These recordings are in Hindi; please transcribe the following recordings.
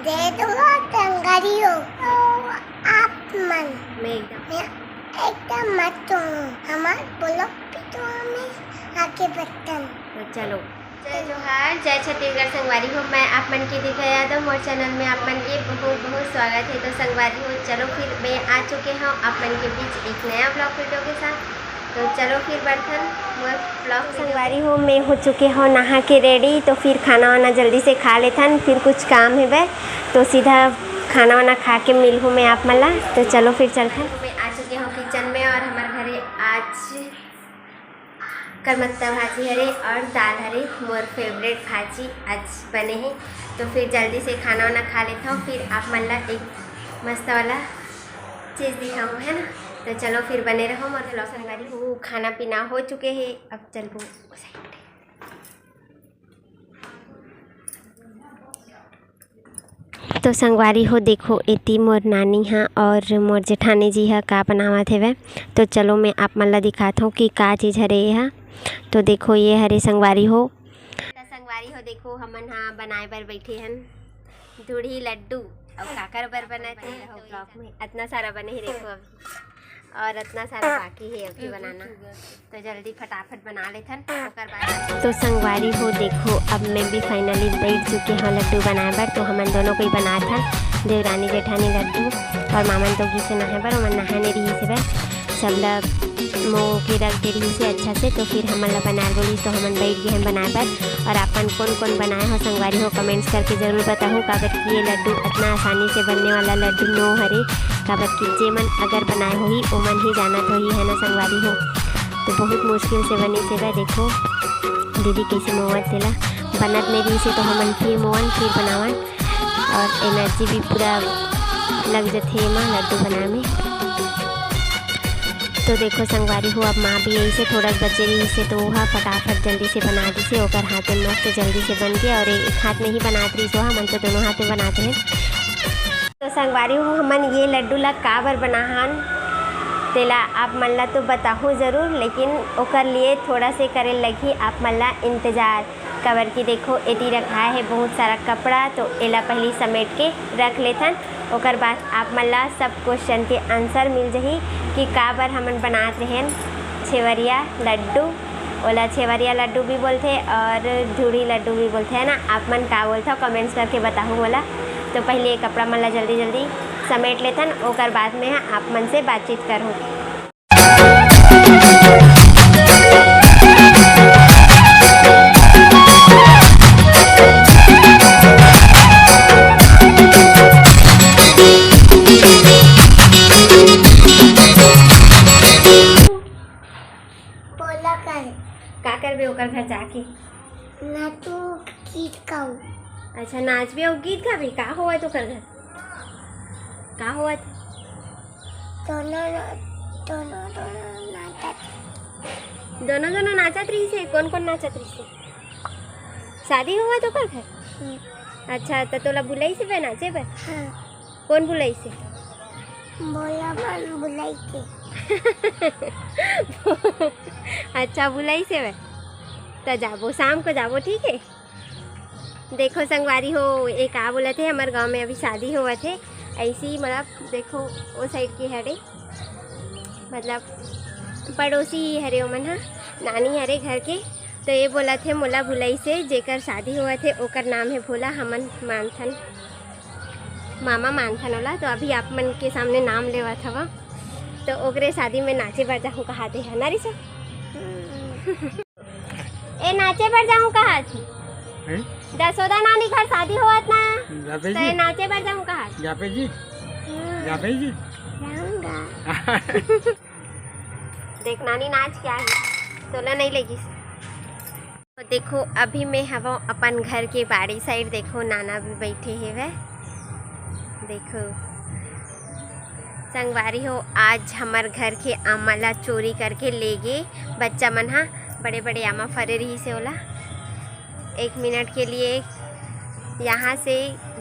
दे दूंगा टंगारी हो तो आप मन मैं एकदम मत हूँ हमार बोलो भी तो हमें आगे बढ़तन। तो चलो, जय जोहार, जय छत्तीसगढ़। संगवारी हो, मैं आप मन की दिव्या यादव और चैनल में आप मन के बहुत बहुत स्वागत है। तो संगवारी हो, चलो फिर मैं आ चुके हैं आप मन के बीच एक नया ब्लॉग वीडियो के साथ। तो चलो फिर बर्तन ब्लॉग संगवारी हो, मैं हो चुके हो नहा के रेडी। तो फिर खाना वाना जल्दी से खा लेथन, फिर कुछ काम है वह तो सीधा खाना वाना खा के मिल हूँ मैं आप मला। तो चलो फिर चलते हैं। मैं आ चुके हूँ किचन में और हमारे घरे आज करमत्ता भाजी हरे और दाल हरे, मोर फेवरेट भाजी आज बने हैं। तो फिर जल्दी से खाना वाना खा लेता हूँ, फिर आप मन ला एक मस्त वाला चीज़ दिखाऊँ, है ना। तो चलो फिर बने रहो और ब्लॉग संगवारी हो। खाना पीना हो चुके हैं, अब चलो तो संगवारी हो देखो इति मोर नानी हाँ और मोर जेठानी जी हाँ का बनावत हेवे। तो चलो मैं आप मन ला दिखाता हूँ कि का चीज़ हरे ये हाँ। तो देखो ये हरे संगवारी हो। तो संगवारी हो देखो हमन हाँ बनाए बर बैठे हन दूधी लड्डू और काकर बर बनाए थे ब्लॉग में इतना सारा बने ही देखो अभी और इतना सारा बाकी है अभी बनाना। तो जल्दी फटाफट बना लेथन ओकर बाद। तो संगवारी हो देखो अब मैं भी फाइनली बैठ चुके हैं लड्डू बनाए बर। तो हमन दोनों को ही बना था, देवरानी जेठानी लड्डू और मामन तो गी से नहाए बर और नहाने रही से बर सब लोग मुँह के रख दे रही से अच्छा से। तो फिर हमन ला बनाए बोली तो हमन बैठ गए हैं बनाए पर। और अपन कौन कौन बनाए हो संगवारी हो कमेंट्स करके ज़रूर बताऊँ काबर कि ये लड्डू इतना आसानी से बनने वाला लड्डू नो हरे। काबर कि जे मन अगर बनाए हो ही ओ मन ही जानत हो ही, है ना संगवारी हो। तो बहुत मुश्किल से बनी से वह देखो दीदी कैसे मोवत तेला बनत नहीं रही से। तो हमन फिर मोवन फिर बनावन और एनर्जी भी पूरा लग जाते माँ लड्डू बनाए में। तो देखो संगवारी हो अब माँ भी यही से थोड़ा बचे रही से तो वह फटाफट जल्दी से बना दी से ओकर हाथ में मस्त जल्दी से बन गया। और एक हाथ में ही बनात रही सो हमन तो दोनों हाथ में बनाते हैं। तो संगवारी हो हमन ये लड्डू ला का बर बनाहन तेला आप मन ला तो बताहूँ ज़रूर, लेकिन ओकर लिए थोड़ा से करे लगी आप मन ला इंतज़ार। काबर की देखो एती रखा है बहुत सारा कपड़ा तो एला पहली समेट के रख लेथन। ओकर बाद आप मन ला सब क्वेश्चन के आंसर मिल जाही कि का बर हमन बनात रहें छेवरिया लड्डू। ओला छेवरिया लड्डू भी बोलते और धूड़ी लड्डू भी बोलते हैं ना। आप मन का बोलते हो कमेंट्स करके बताऊँ बोला। तो पहले कपड़ा मन ला जल्दी जल्दी समेट लेथन ओकर बाद में आप मन से बातचीत करूँ। बोला कर का करबे ओकर घर जाके ना तू गीत गाऊ। अच्छा नाच भी और गीत गाबे का हुआ तो कर घर का हुआ दोनों दोनों दोनों नाटक दोनों दोनों नाचत रही से। कौन कौन नाचत रही से? शादी हुआ तो कर घर। अच्छा तो तोला बुलाई से बे नाचे बे? हाँ कौन बुलाई से? बोला मन बुलाई के अच्छा बुलाई से बे तो जाबो शाम को जाबो ठीक है। देखो संगवारी हो एक आ बोला थे हमारे गांव में अभी शादी हुआ थे ऐसी ही मतलब देखो वो साइड की हरे मतलब पड़ोसी ही हरे ओमन हाँ नानी हरे घर के। तो ये बोला थे मोला भुलाई से जेकर शादी हुआ थे ओकर नाम है भोला हमन मानथन मामा मानथन ओला। तो अभी आप मन के सामने नाम लेवा था तो ओकरे शादी में नाचे बर जाऊँ कहा थे है ना रिसा ए नाचे बर जाऊँ कहा थी दसोदा नानी घर शादी हुआ ना तो ये नाचे बर जाऊँ कहा जापे जी जापे जी देख नानी नाच क्या है तोला नहीं लगी। तो देखो अभी मैं हवा अपन घर के बाड़ी साइड देखो नाना भी बैठे है वह देखो संगवारी हो आज हमार घर के आमा ला चोरी करके ले गए बच्चा मन हाँ बड़े बड़े आमा फरे रही से ओला 1 मिनट के लिए यहाँ से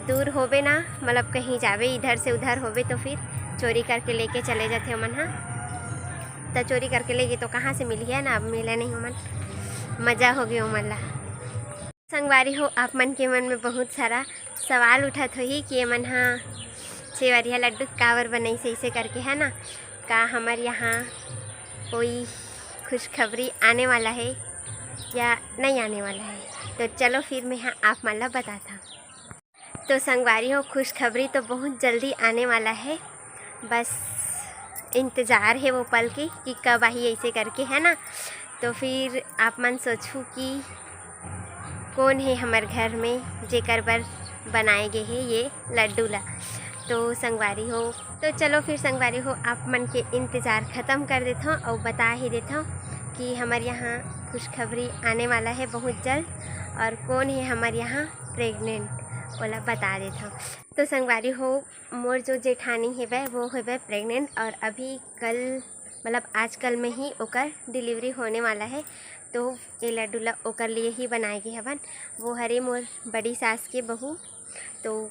दूर होवे ना मतलब कहीं जावे इधर से उधर होवे तो फिर चोरी करके लेके चले जाते मन हाँ। तो चोरी करके ले गए तो कहाँ से मिली है ना अब मिले नहीं मन मज़ा हो गया मन ला। संगवारी हो, आप मन के मन में बहुत सारा सवाल उठत होही कि मन हाँ सेवरिया लड्डू कावर बनई से ऐसे करके, है ना। का हमारे यहाँ कोई खुशखबरी आने वाला है या नहीं आने वाला है? तो चलो फिर मैं हाँ आप मन ला बताता। तो संगवारी हो, खुशखबरी तो बहुत जल्दी आने वाला है, बस इंतज़ार है वो पल की कि कब आई ऐसे करके, है ना। तो फिर आप मन सोचूँ कि कौन है हमारे घर में जेकर बर बनाए गए हैं ये लड्डू ला। तो संगवारी हो, तो चलो फिर संगवारी हो, आप मन के इंतज़ार ख़त्म कर देता हूँ और बता ही देता हूँ कि हमारे यहाँ खुशखबरी आने वाला है बहुत जल्द, और कौन है हमारे यहाँ प्रेग्नेंट वाला बता देता हूँ। तो संगवारी हो, मोर जो जेठानी है वह वो है प्रेग्नेंट, और अभी कल मतलब आजकल में ही ओकर डिलीवरी होने वाला है। तो ये लड्डू ला ओकर लिए ही बनाए गए हवन। वो हरे मोर बड़ी सास के बहू, तो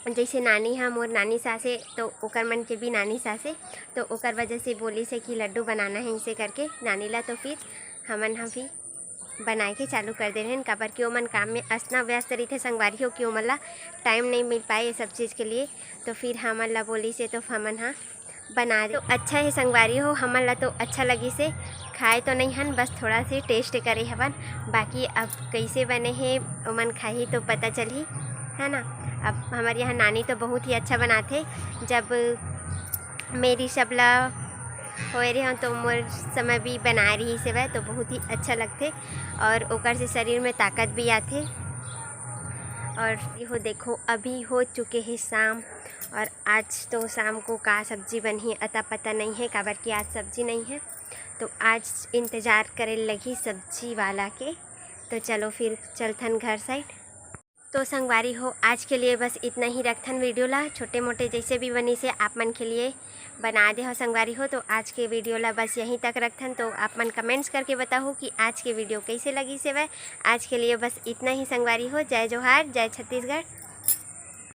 जैसे नानी हाँ मोर नानी सास है, तो ओकर मन के भी नानी सास है, तो ओकर वजह से बोली से कि लड्डू बनाना है इसे करके नानी ला। तो फिर हमन हम भी बनाए के चालू कर दे रहे हैं, काबर कि ओमन काम में इतना व्यस्त रही थे संगवारी हो कि ओमन ला टाइम नहीं मिल पाए ये सब चीज़ के लिए। तो फिर हमन ला बोली से तो हमन हाँ बना दे। तो अच्छा है संगवारी हो, हमन ला तो अच्छा लगी से खाए तो नहीं हन, बस थोड़ा से टेस्ट करे हवन। बाकी अब कैसे बने हैं ओमन खाही तो पता चली, है ना। अब हमारे यहाँ नानी तो बहुत ही अच्छा बनाते, जब मेरी सबला होए रहे तो मोर समय भी बना रही से वह तो बहुत ही अच्छा लगते, और ओकर से शरीर में ताकत भी आते। और यो देखो अभी हो चुके हैं शाम, और आज तो शाम को का सब्जी बनी अता पता नहीं है, काबर कि आज सब्जी नहीं है, तो आज इंतज़ार करे लगी सब्जी वाला के। तो चलो फिर चलथन घर साइड। तो संगवारी हो, आज के लिए बस इतना ही रखथन वीडियो ला, छोटे मोटे जैसे भी बनी से आप मन के लिए बना दे हो संगवारी हो। तो आज के वीडियो ला बस यहीं तक रखथन। तो आप मन कमेंट्स करके बताओ कि आज के वीडियो कैसे लगी से वह। आज के लिए बस इतना ही संगवारी हो। जय जोहार, जय छत्तीसगढ़।